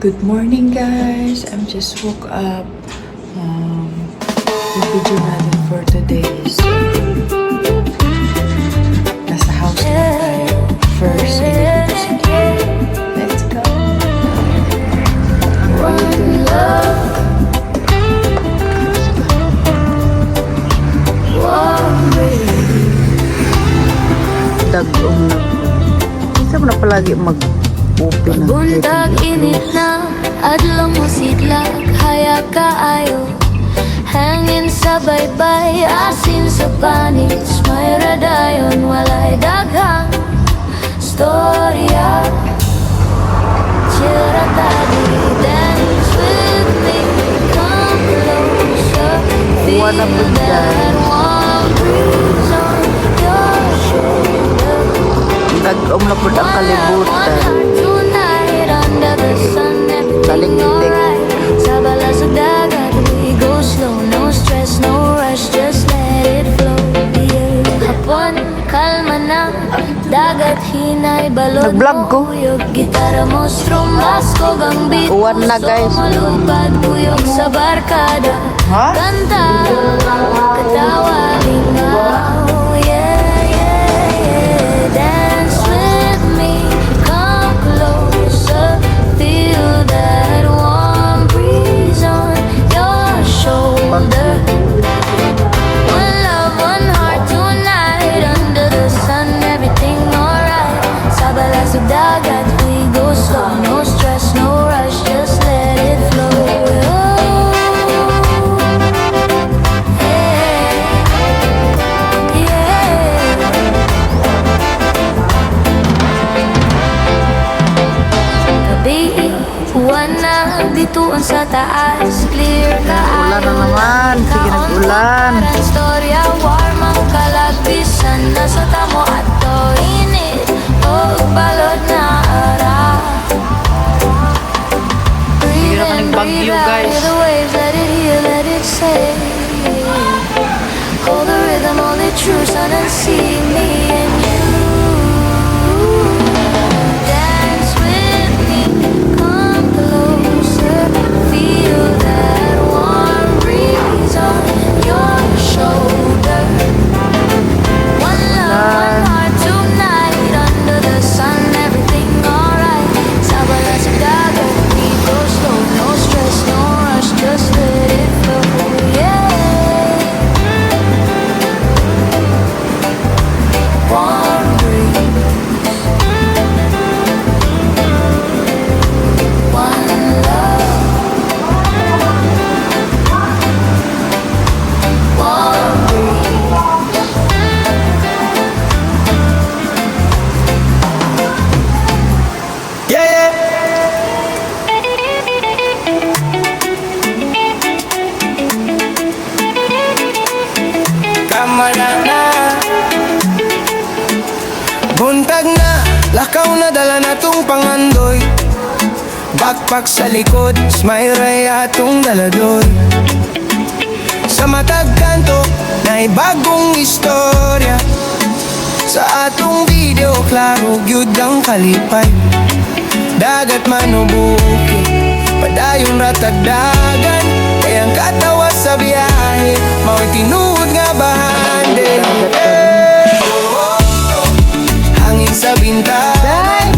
Good morning guys! I'm just woke up. Yung video natin for today is nasa house na tayo. First, let's go! Dagong na. Isa mo na palagi mag-open ng Bundag init na, adlong musidlag, hayag kaayo. Hangin sa baybay, asin sa panis, may radayon, walay daghang storya. Chiratadi, dance with me, come closer, feel that warm breeze on your shoulder. Dagong na po ang kalibutan. Taliktik. Sa balas ng dagat, we go slow, no stress, no rush, just let it flow. Yeah. Hapon, kalma na, dagat hinay, balod Nag-vlog ko. mo, uyog, gitara mo, strumbas ko, gang beat, Uwan na, guys. malupad, uyog sa barkada. Ha? Kanta, katawa, lingaw, yeah, yeah, yeah. Dance with me, come closer, feel that warm breeze on your shoulder. One love, one heart tonight, under the sun, everything alright. Sa balas ng dagat, we go slow, no stress, no rush, just let it flow. Buwan na bituon sa taas, clear ka. Ulan na naman. Sige, nag-ulan. Storya, warm ang kalagbisan, nasa tamo at to init, o balod na ara. Breathe in, breathe out, hear the waves, let it heal, let it say. Hold the rhythm, hold it true, sun and sea, me and you. Dance with me, come closer, feel that warm breeze on your shoulder. One love, one heart tonight, under the sun, everything alright. Sa balas ng dagat, we go slow, no stress, no rush, just let it flow, yeah. Warm breeze, one love, warm breeze. Yeah, kamara na. Buntag na, lakaw na dala na tong pangandoy. Backpack sa likod, smile ray atong daladoy. Sa matag kanto, na'y bagong istorya. Sa atong video, klaro gyud ang kalipay. Dagat man o bukid, padayon ratag dagan. Kayang katawa sa biyahe, mao'y tinuod nga bahande. Hangin sa bintahan,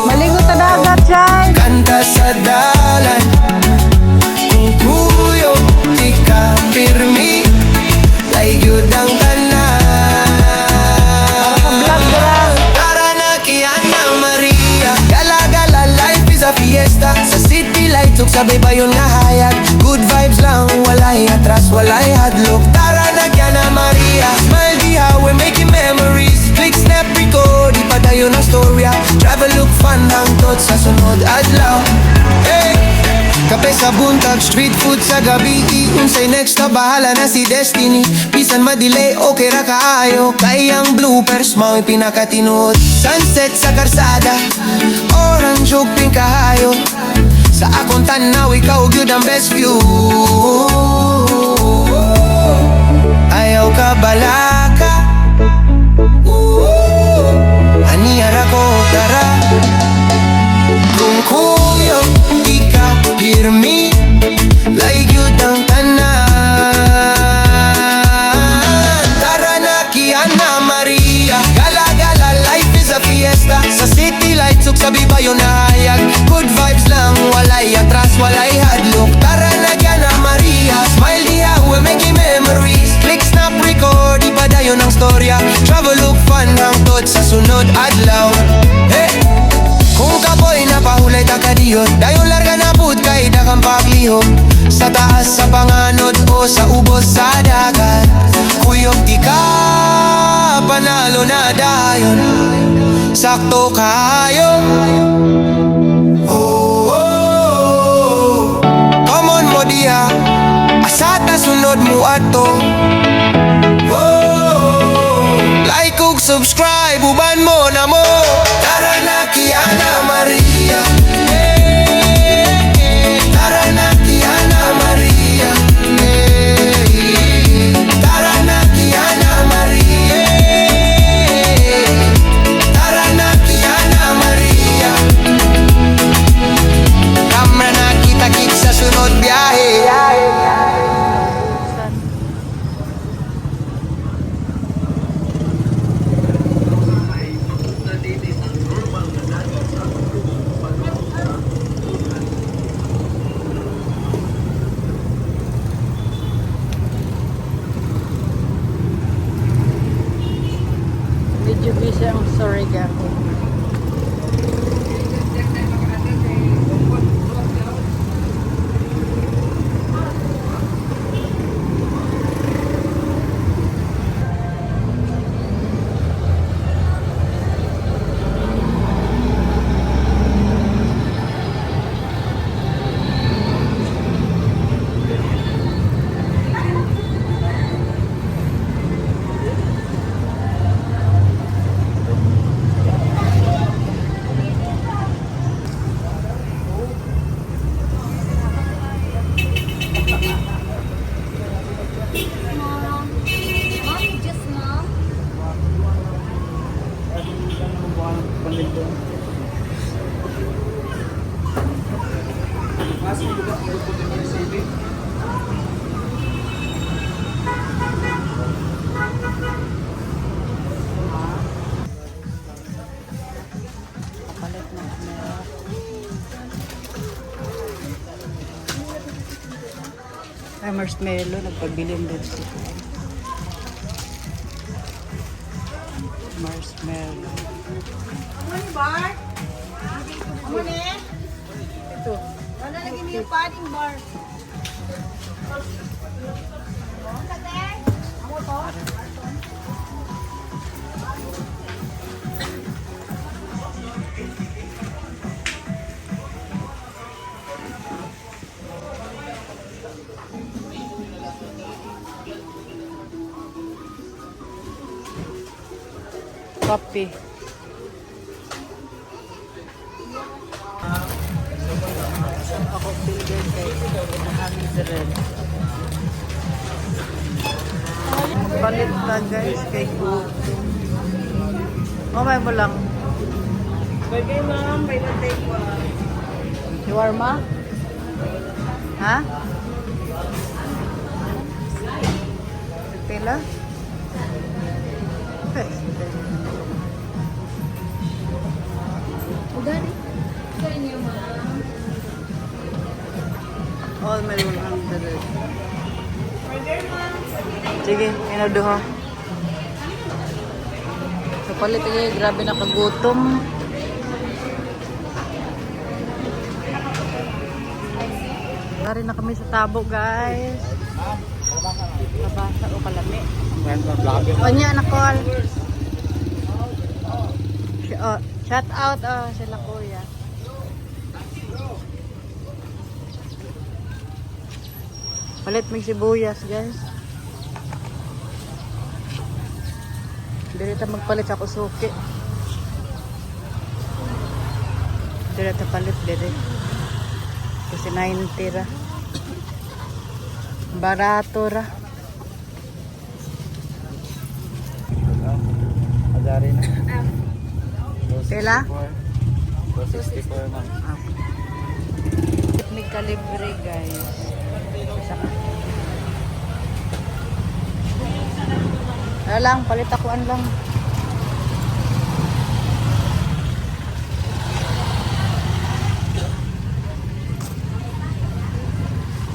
Maligo sa dagat, Chay! kanta sa dalan. Kung kuyo, di ka pirmi, laygyud ang Vlog ka lang. Tara na kay Ana Maria, gala-gala, life is a fiesta. Sa city lights, ug sabay bayon nga hayag. Good vibes lang, walay atras, walay hadlok. Tara na kay Ana Maria, smile diha, we're making memories. Click, snap, record, ipadayon ang storya. Travel, look fun, hangtod sa sunod adlaw. Hey! Kape sa buntag, street food sa gabi. Unsay next na bahala na si Destiny. Bisan madelay, okay ra kaayo. Kayang bloopers, mao'y pinakatinuod. Sunset sa karsada, orange ug pink kahayo. Sa akong tanaw, ikaw gyud ang best view. Ayaw ka balaka, aniyara ko tara. Kung mahayag. Good vibes lang, walay atras, walay hadlok. Tara na Diana Maria, smile diha, we making memories. Click, snap, record, ipadayon ang storya. Travel look fun, hangtod sa sunod adlaw. Hey! Kung kapoy napahulay ta kadiyot, dayon larga na pud kay dakang paglihok. Sa taas sa panganod o sa ubos sa dagat. Kuyog di ka panalo na dayon. Sakto kayo. Oh, oh, oh. Come on mo diha, asata sunod mo ato. Oh, oh. Like ug subscribe, uban mo na mo. Tara na Kiana Maria. Tara na Kiana Maria. Tara na Kiana Maria. Tara na Kiana Maria. Kamra na kita-kit sa sunod biyahe. Medyo busy ang Surigao. Palit na camera. Ay, marshmallow. Nagpabilin din siya. Marshmallow. Ano bar? Ano ni? Ito. Ano lagi niyo padding bar? Amo to? Coffee. Ako pilgrim kay Hamid Red. Palit na guys kay Gutom. Mamay mo lang. Bagay ma'am, may natay ko. Shawarma? Ha? Pila? Okay. Udari. Sa inyo ma'am. All may 100. Order ma'am. Sige, inaduha. So palit kayo, grabe na kagutom. Dari na kami sa Tabo, guys. Nabasa o kalami. Kanya na call. Shout out sila kuya. Palit may sibuyas, guys. Dito magpalit ako suki. Dito palit dito. Kasi 90 ra. Barato ra. Agari na. Pila? 264 ma'am. May kalibre, guys. Ano lang, palit akuan lang.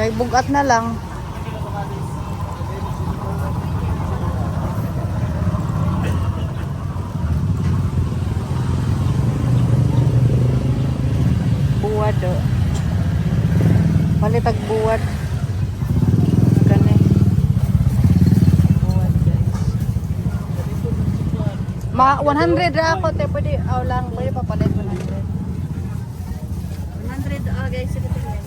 Kay bugat na lang. Buwad o. Palitag buwad. Gani. Buwad guys. 100 ra ako te pwede lang pwede papalit 100. 100 guys. Sige tingnan.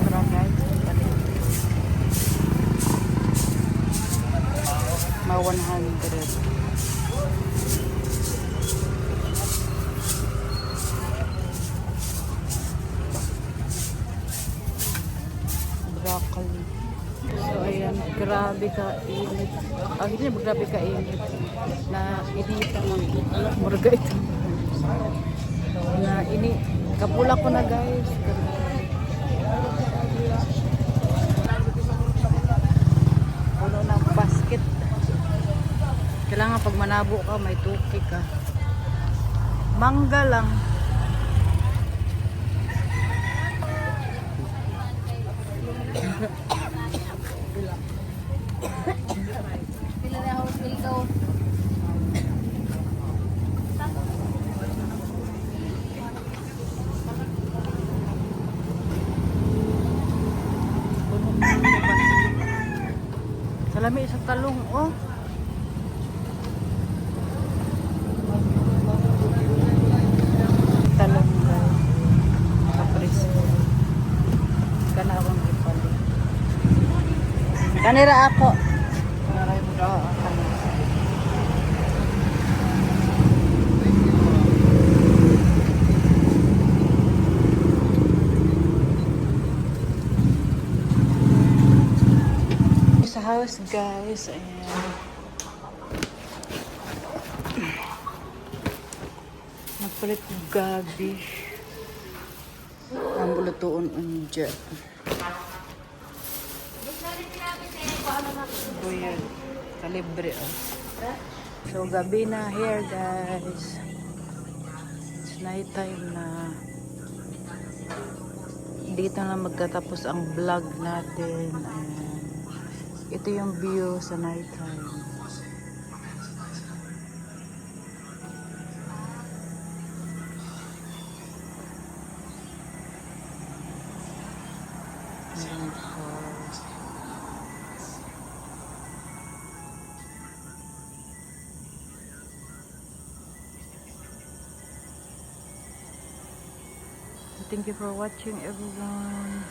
Tara guys. Papalit. Ma 100. Broccoli. So ayan, grabe ka init. Hindi na grabe ka init. Na initan ng murga ito. Na ini kapula ko na guys. Puno ng basket. Kailangan pag manabo ka may tuki ka. Mangga lang. Pila na house bill daw. Salami sa talong, oh. Talong, guys. Kaprisko. Kanawang ipali. Kanira ako. Kanira mo daw. Sa house guys, ayan. Nagpalit ng gabi. Ang bulutuon unja. Buyan. Kalibre oh. So gabi na here guys. It's night time na. Dito na magtatapos ang vlog natin. Ayan. Ito yung view sa night time. Ayan po. Thank you for watching everyone.